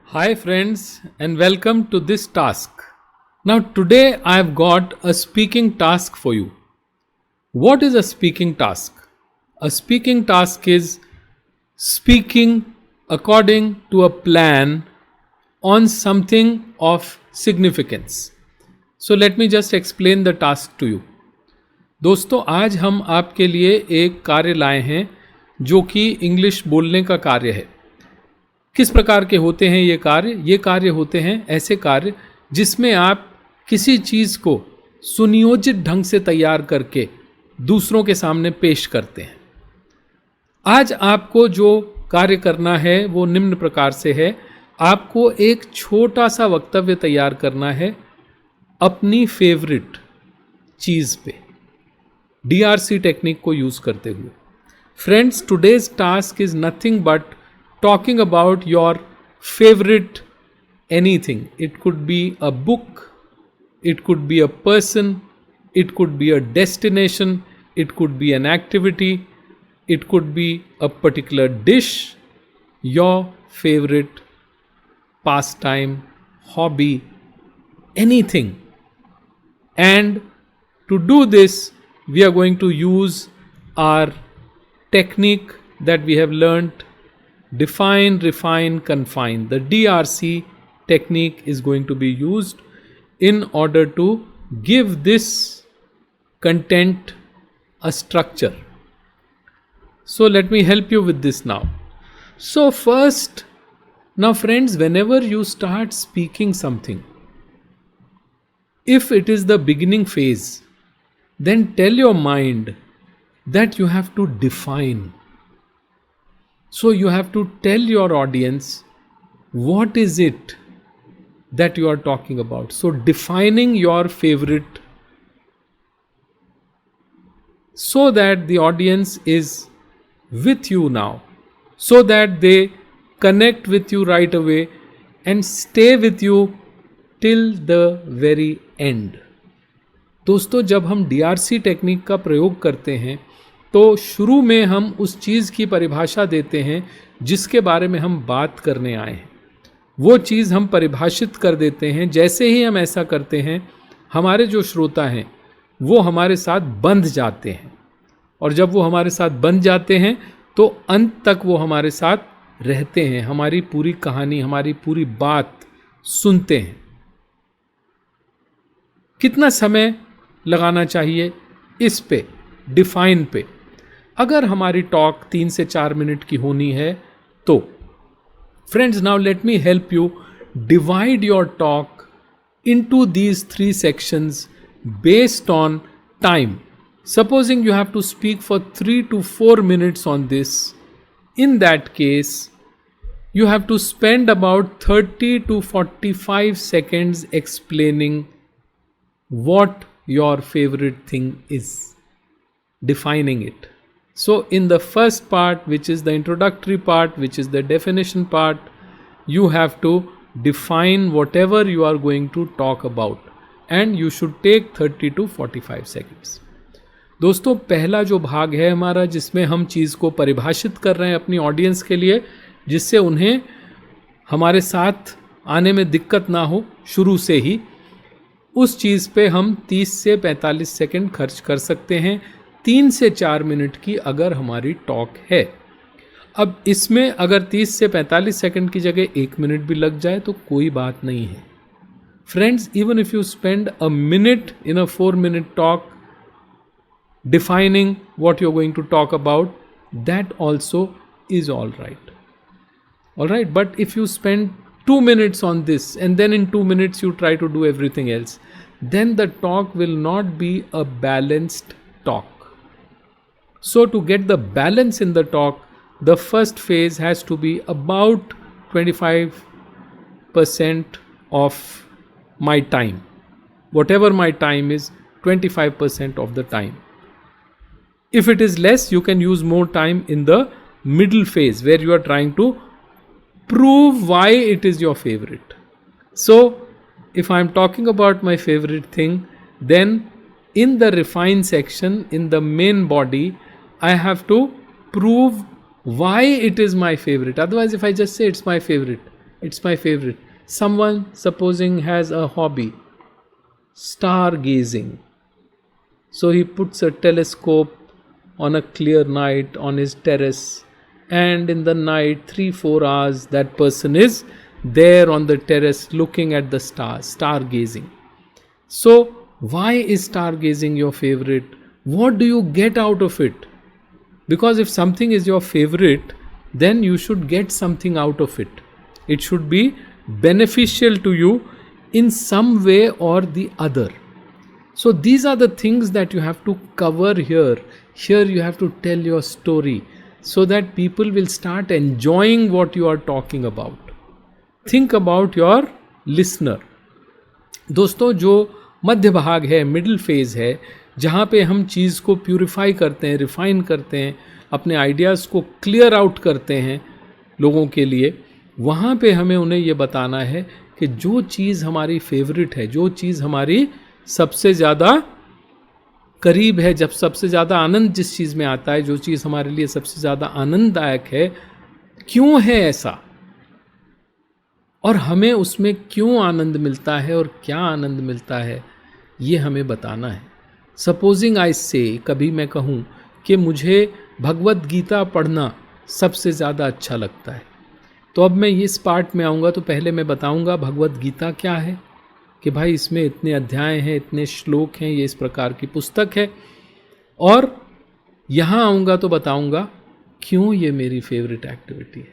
Hi, friends, and welcome to this task. Now, today I have got a speaking task for you. What is a speaking task? A speaking task is speaking according to a plan on something of significance. So, let me just explain the task to you. दोस्तों, आज हम आपके लिए एक कार्य लाए हैं जो कि इंग्लिश बोलने का कार्य है। किस प्रकार के होते हैं ये कार्य? ये कार्य होते हैं ऐसे कार्य जिसमें आप किसी चीज़ को सुनियोजित ढंग से तैयार करके दूसरों के सामने पेश करते हैं। आज आपको जो कार्य करना है वो निम्न प्रकार से है। आपको एक छोटा सा वक्तव्य तैयार करना है अपनी फेवरेट चीज़ पे, DRC टेक्निक को यूज़ करते हुए। Friends, today's task is nothing but talking about your favorite anything. It could be a book, it could be a person, it could be a destination, it could be an activity, it could be a particular dish, your favorite pastime, hobby, anything. And to do this, we are going to use our technique that we have learnt. Define, refine, confine. The DRC technique is going to be used in order to give this content a structure. So let me help you with this now. So first, now friends, whenever you start speaking something, if it is the beginning phase, then tell your mind that you have to define. So you have to tell your audience what is it that you are talking about. So defining your favorite so that the audience is with you now, so that they connect with you right away and stay with you till the very end. दोस्तों, जब हम DRC technique का प्रयोग करते हैं तो शुरू में हम उस चीज़ की परिभाषा देते हैं जिसके बारे में हम बात करने आए हैं। वो चीज़ हम परिभाषित कर देते हैं। जैसे ही हम ऐसा करते हैं, हमारे जो श्रोता हैं वो हमारे साथ बंध जाते हैं, और जब वो हमारे साथ बंध जाते हैं तो अंत तक वो हमारे साथ रहते हैं, हमारी पूरी कहानी, हमारी पूरी बात सुनते हैं। कितना समय लगाना चाहिए इस पे, डिफाइन पे? अगर हमारी टॉक 3 से 4 मिनट की होनी है तो friends, now let me help you divide your talk into these 3 sections based on time. Supposing you have to speak for 3 to 4 minutes on this, in that case you have to spend about 30 to 45 seconds explaining what your favorite thing is, defining it. So in the first part, which is the introductory part, which is the definition part, you have to define whatever you are going to talk about, and you should take 30 to 45 seconds. दोस्तों, पहला जो भाग है हमारा, जिसमें हम चीज़ को परिभाषित कर रहे हैं अपनी ऑडियंस के लिए, जिससे उन्हें हमारे साथ आने में दिक्कत ना हो शुरू से ही, उस चीज़ पे हम 30 से 45 सेकंड खर्च कर सकते हैं, 3 से 4 मिनट की अगर हमारी टॉक है। अब इसमें अगर 30 से 45 सेकंड की जगह 1 मिनट भी लग जाए तो कोई बात नहीं है। Friends, even if you spend a minute in a 4 minute talk defining what you're going to talk about, that also is all right. But if you spend 2 minutes on this and then in 2 minutes you try to do everything else, then the talk will not be a balanced talk. So to get the balance in the talk, the first phase has to be about 25% of my time. Whatever my time is, 25% of the time. If it is less, you can use more time in the middle phase where you are trying to prove why it is your favorite. So, if I am talking about my favorite thing, then in the refine section, in the main body, I have to prove why it is my favorite. Otherwise, if I just say it's my favorite, It's my favorite. Someone supposing has a hobby, stargazing. So he puts a telescope on a clear night on his terrace, and in the night 3-4 hours that person is there on the terrace looking at the stars, stargazing. So why is stargazing your favorite? What do you get out of it? Because if something is your favorite, then you should get something out of it. It should be beneficial to you in some way or the other. So these are the things that you have to cover here. Here you have to tell your story so that people will start enjoying what you are talking about. Think about your listener. दोस्तों, जो मध्य भाग है, middle phase है, जहाँ पे हम चीज़ को purify करते हैं, रिफाइन करते हैं, अपने आइडियाज़ को क्लियर आउट करते हैं लोगों के लिए, वहाँ पे हमें उन्हें ये बताना है कि जो चीज़ हमारी फेवरेट है, जो चीज़ हमारी सबसे ज़्यादा करीब है, जब सबसे ज़्यादा आनंद जिस चीज़ में आता है, जो चीज़ हमारे लिए सबसे ज़्यादा आनंददायक है, क्यों है ऐसा, और हमें उसमें क्यों आनंद मिलता है और क्या आनंद मिलता है, ये हमें बताना है. सपोजिंग आई से, कभी मैं कहूँ कि मुझे भगवत गीता पढ़ना सबसे ज़्यादा अच्छा लगता है, तो अब मैं इस पार्ट में आऊँगा तो पहले मैं बताऊँगा भगवत गीता क्या है, कि भाई इसमें इतने अध्याय हैं, इतने श्लोक हैं, ये इस प्रकार की पुस्तक है. और यहाँ आऊँगा तो बताऊँगा क्यों ये मेरी फेवरेट एक्टिविटी है,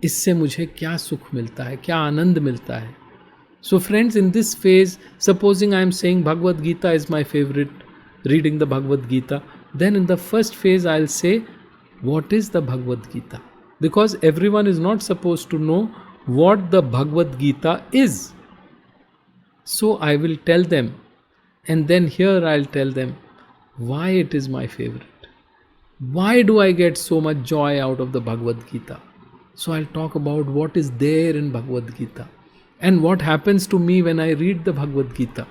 इससे मुझे क्या सुख मिलता है, क्या आनंद मिलता है. So friends, in this phase, supposing I am saying Bhagavad Gita is my favorite, reading the Bhagavad Gita, then in the first phase I'll say, what is the Bhagavad Gita? Because everyone is not supposed to know what the Bhagavad Gita is. So I will tell them, and then here I'll tell them why it is my favorite. Why do I get so much joy out of the Bhagavad Gita? So I'll talk about what is there in Bhagavad Gita. And what happens to me when I read the Bhagavad Gita.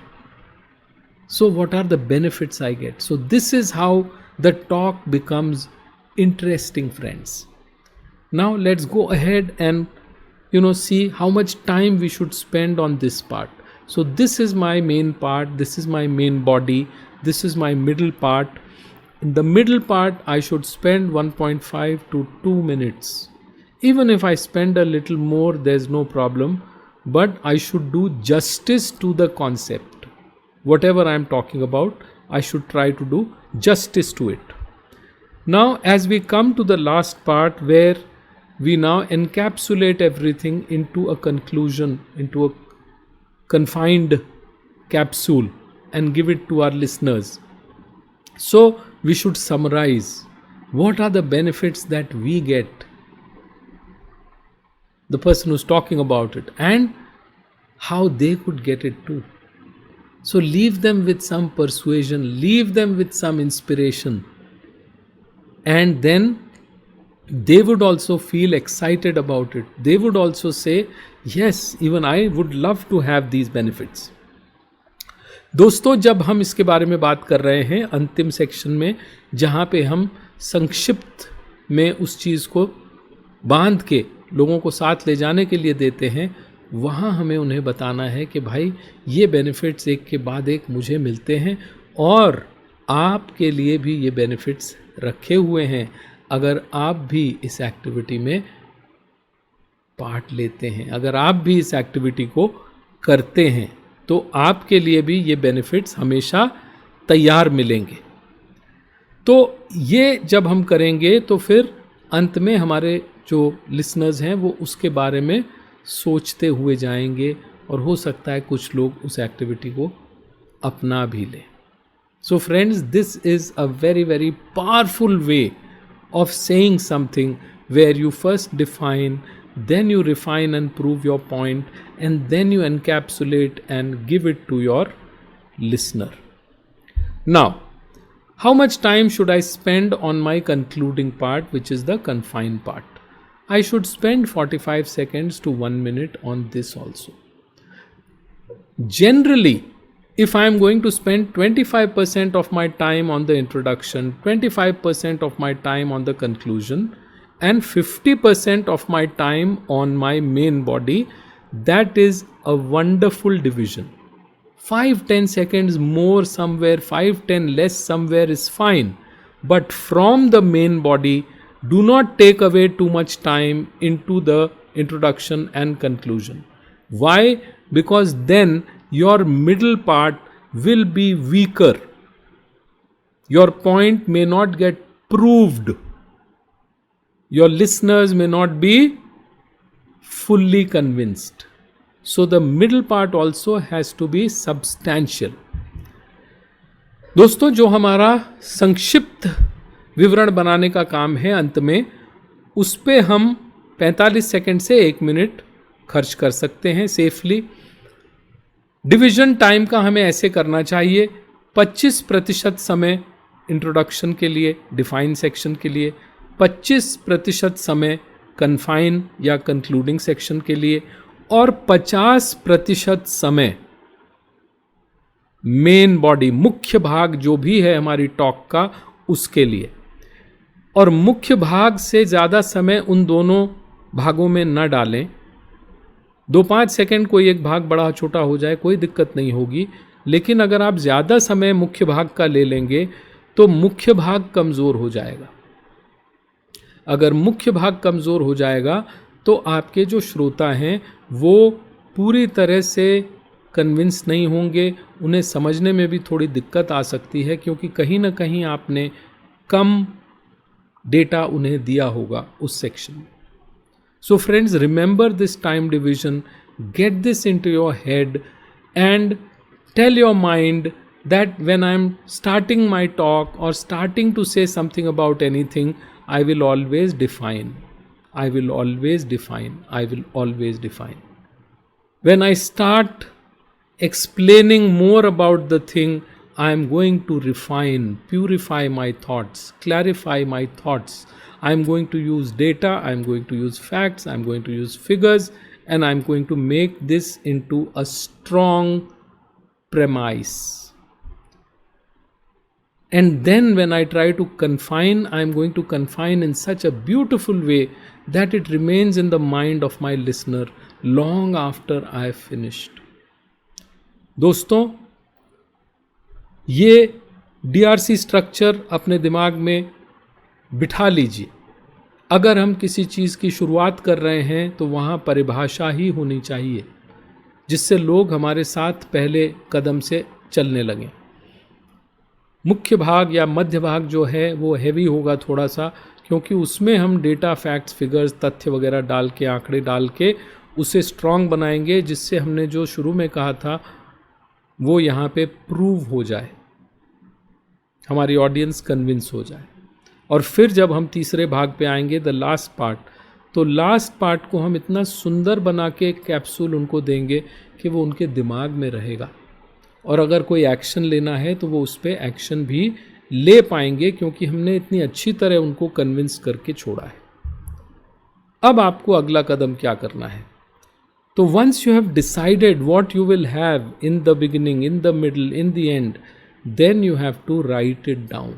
So what are the benefits I get? So this is how the talk becomes interesting, friends. Now let's go ahead and see how much time we should spend on this part. So this is my main part, this is my main body, this is my middle part. In the middle part I should spend 1.5 to 2 minutes. Even if I spend a little more, there's no problem. But I should do justice to the concept. Whatever I am talking about, I should try to do justice to it. Now, as we come to the last part where we now encapsulate everything into a conclusion, into a confined capsule and give it to our listeners. So, we should summarize what are the benefits that we get, the person who's talking about it, and how they could get it too. So leave them with some persuasion, leave them with some inspiration, and then they would also feel excited about it. They would also say, yes, even I would love to have these benefits. दोस्तों, जब हम इसके बारे में बात कर रहे हैं अंतिम सेक्शन में, जहाँ पे हम संक्षिप्त में उस चीज़ को बांध के लोगों को साथ ले जाने के लिए देते हैं, वहाँ हमें उन्हें बताना है कि भाई ये बेनिफिट्स एक के बाद एक मुझे मिलते हैं और आपके लिए भी ये बेनिफिट्स रखे हुए हैं अगर आप भी इस एक्टिविटी में पार्ट लेते हैं, अगर आप भी इस एक्टिविटी को करते हैं तो आपके लिए भी ये बेनिफिट्स हमेशा तैयार मिलेंगे. तो ये जब हम करेंगे तो फिर अंत में हमारे जो लिसनर्स हैं वो उसके बारे में सोचते हुए जाएंगे और हो सकता है कुछ लोग उस एक्टिविटी को अपना भी लें. So friends, this is a very very powerful way of saying something where you first define, then you refine and prove your point, and then you encapsulate and give it to your listener. Now, how much time should I spend on my concluding part, which is the confined part? I should spend 45 seconds to 1 minute on this also. Generally, if I am going to spend 25% of my time on the introduction, 25% of my time on the conclusion, and 50% of my time on my main body, that is a wonderful division. 5-10 seconds more somewhere, 5-10 less somewhere is fine. But from the main body, do not take away too much time into the introduction and conclusion. Why? Because then your middle part will be weaker. Your point may not get proved. Your listeners may not be fully convinced. So the middle part also has to be substantial. दोस्तों, जो हमारा संक्षिप्त विवरण बनाने का काम है अंत में, उस पे हम 45 सेकंड से 1 मिनट खर्च कर सकते हैं सेफली. डिवीजन टाइम का हमें ऐसे करना चाहिए: 25% समय इंट्रोडक्शन के लिए, डिफाइन सेक्शन के लिए, 25% समय कन्फाइन या कंक्लूडिंग सेक्शन के लिए, और 50% समय मेन बॉडी, मुख्य भाग जो भी है हमारी टॉक का, उसके लिए. और मुख्य भाग से ज़्यादा समय उन दोनों भागों में न डालें. 2-5 सेकंड कोई एक भाग बड़ा छोटा हो जाए, कोई दिक्कत नहीं होगी. लेकिन अगर आप ज़्यादा समय मुख्य भाग का ले लेंगे तो मुख्य भाग कमज़ोर हो जाएगा. अगर मुख्य भाग कमज़ोर हो जाएगा तो आपके जो श्रोता हैं वो पूरी तरह से कन्विंस नहीं होंगे. उन्हें समझने में भी थोड़ी दिक्कत आ सकती है, क्योंकि कहीं ना कहीं आपने कम डेटा उन्हें दिया होगा उस सेक्शन में. So friends, remember this time division, get this into your head and tell your mind that when I'm starting my talk or starting to say something about anything, I will always define. I will always define. I will always define. When I start explaining more about the thing, I am going to refine, purify my thoughts, clarify my thoughts. I am going to use data, I am going to use facts, I am going to use figures, and I am going to make this into a strong premise. And then when I try to confine, I am going to confine in such a beautiful way that it remains in the mind of my listener long after I have finished. दोस्तों, ये DRC structure अपने दिमाग में बिठा लीजिए. अगर हम किसी चीज़ की शुरुआत कर रहे हैं तो वहाँ परिभाषा ही होनी चाहिए, जिससे लोग हमारे साथ पहले कदम से चलने लगें. मुख्य भाग या मध्य भाग जो है वो हैवी होगा थोड़ा सा, क्योंकि उसमें हम डेटा, फैक्ट्स, फिगर्स, तथ्य वगैरह डाल के, आंकड़े डाल के उसे स्ट्रॉन्ग बनाएंगे, जिससे हमने जो शुरू में कहा था वो यहाँ पे प्रूव हो जाए, हमारी ऑडियंस कन्विंस हो जाए. और फिर जब हम तीसरे भाग पे आएंगे, द लास्ट पार्ट, तो लास्ट पार्ट को हम इतना सुंदर बना के कैप्सूल उनको देंगे कि वो उनके दिमाग में रहेगा. और अगर कोई एक्शन लेना है तो वो उस पर एक्शन भी ले पाएंगे, क्योंकि हमने इतनी अच्छी तरह उनको कन्विंस करके छोड़ा है. अब आपको अगला कदम क्या करना है? तो once you have decided what you will have in the beginning, in the middle, in the end, then you have to write it down.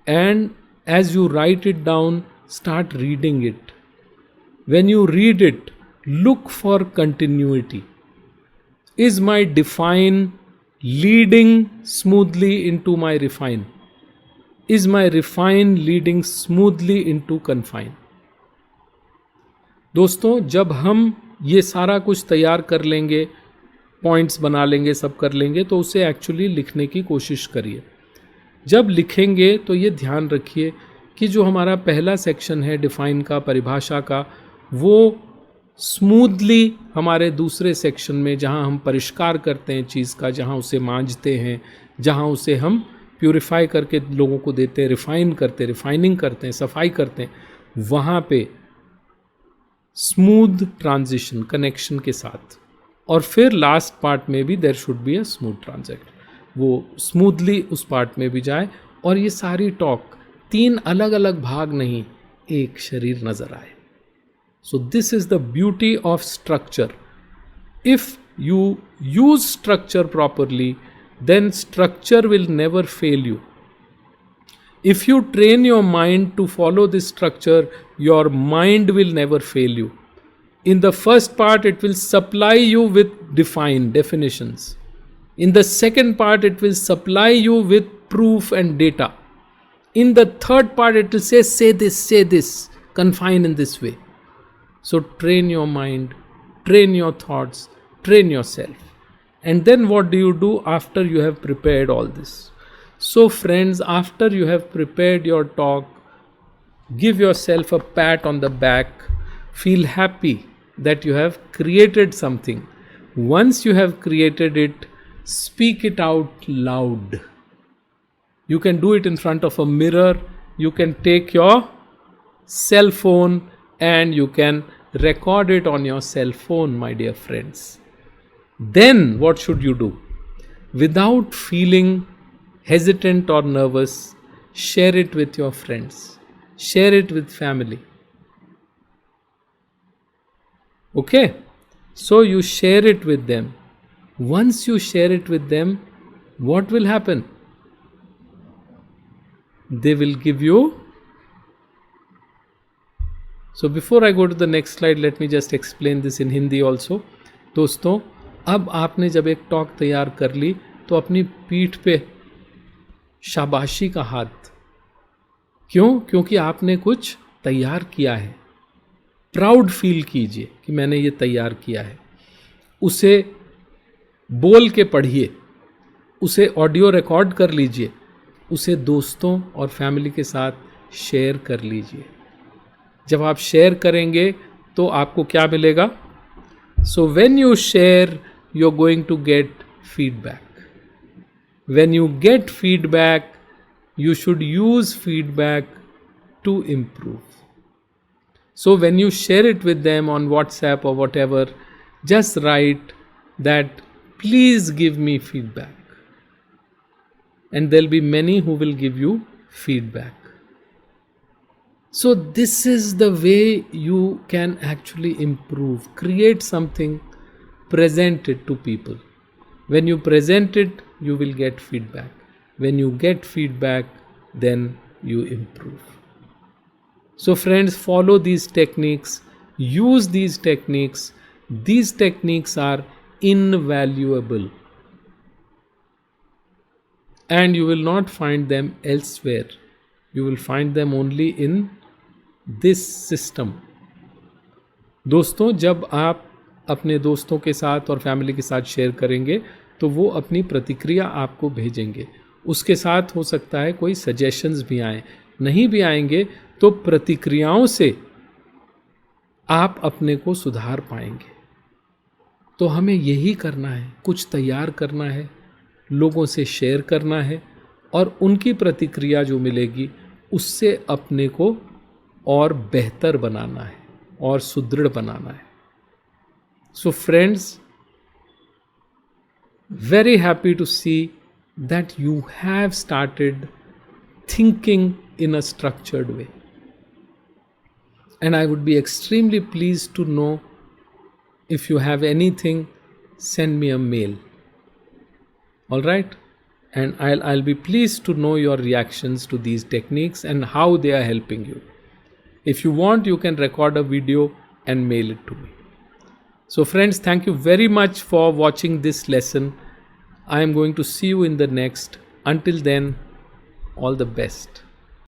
And as you write it down, start reading it. When you read it, look for continuity. Is my define leading smoothly into my refine? Is my refine leading smoothly into confine? दोस्तों, जब हम ये सारा कुछ तैयार कर लेंगे, points बना लेंगे, सब कर लेंगे, तो उसे एक्चुअली लिखने की कोशिश करिए. जब लिखेंगे तो ये ध्यान रखिए कि जो हमारा पहला सेक्शन है डिफाइन का, परिभाषा का, वो स्मूथली हमारे दूसरे सेक्शन में, जहाँ हम परिष्कार करते हैं चीज़ का, जहाँ उसे मांझते हैं, जहाँ उसे हम प्यूरिफाई करके लोगों को देते हैं, रिफाइनिंग करते हैं, सफाई करते हैं, वहाँ पे स्मूथ ट्रांजिशन कनेक्शन के साथ. और फिर लास्ट पार्ट में भी there should be a smooth transaction, वो स्मूथली उस पार्ट में भी जाए और ये सारी टॉक 3 अलग अलग भाग नहीं, एक शरीर नजर आए. So this is the beauty of structure. If you use structure properly, then structure will never fail you. If you train your mind to follow this structure, your mind will never fail you. In the first part, it will supply you with defined definitions. In the second part, it will supply you with proof and data. In the third part, it will say this, confine in this way. So train your mind, train your thoughts, train yourself. And then what do you do after you have prepared all this? So friends, after you have prepared your talk, give yourself a pat on the back. Feel happy that you have created something. Once you have created it, speak it out loud. You can do it in front of a mirror. You can take your cell phone and you can record it on your cell phone, my dear friends. Then what should you do? Without feeling hesitant or nervous, share it with your friends. Share it with family. Okay? So you share it with them. Once you share it with them, what will happen? They will give you. So before I go to the next slide, let me just explain this in Hindi also. दोस्तों, अब आपने जब एक talk तैयार कर ली तो अपनी पीठ पे शाबाशी का हाथ. क्यों? क्योंकि आपने कुछ तैयार किया है. प्राउड फील कीजिए कि मैंने ये तैयार किया है. उसे बोल के पढ़िए, उसे ऑडियो रिकॉर्ड कर लीजिए, उसे दोस्तों और फैमिली के साथ शेयर कर लीजिए. जब आप शेयर करेंगे तो आपको क्या मिलेगा? So when you share, you are going to get feedback. When you get feedback, you should use feedback to improve. So when you share it with them on WhatsApp or whatever, just write that please give me feedback. And there'll be many who will give you feedback. So this is the way you can actually improve. Create something, present it to people. When you present it, you will get feedback. When you get feedback, then you improve. So friends, follow these techniques, use these techniques. These techniques are invaluable. And you will not find them elsewhere. You will find them only in this system. दोस्तों, जब आप अपने दोस्तों के साथ और family के साथ शेयर करेंगे तो वो अपनी प्रतिक्रिया आपको भेजेंगे. उसके साथ हो सकता है कोई सजेशंस भी आए. नहीं भी आएंगे तो प्रतिक्रियाओं से आप अपने को सुधार पाएंगे. तो हमें यही करना है, कुछ तैयार करना है, लोगों से शेयर करना है और उनकी प्रतिक्रिया जो मिलेगी उससे अपने को और बेहतर बनाना है और सुदृढ़ बनाना है. So friends, very happy to see that you have started thinking in a structured way. And I would be extremely pleased to know if you have anything, send me a mail. All right? And I'll be pleased to know your reactions to these techniques and how they are helping you. If you want, you can record a video and mail it to me. So friends, thank you very much for watching this lesson. I am going to see you in the next. Until then, all the best.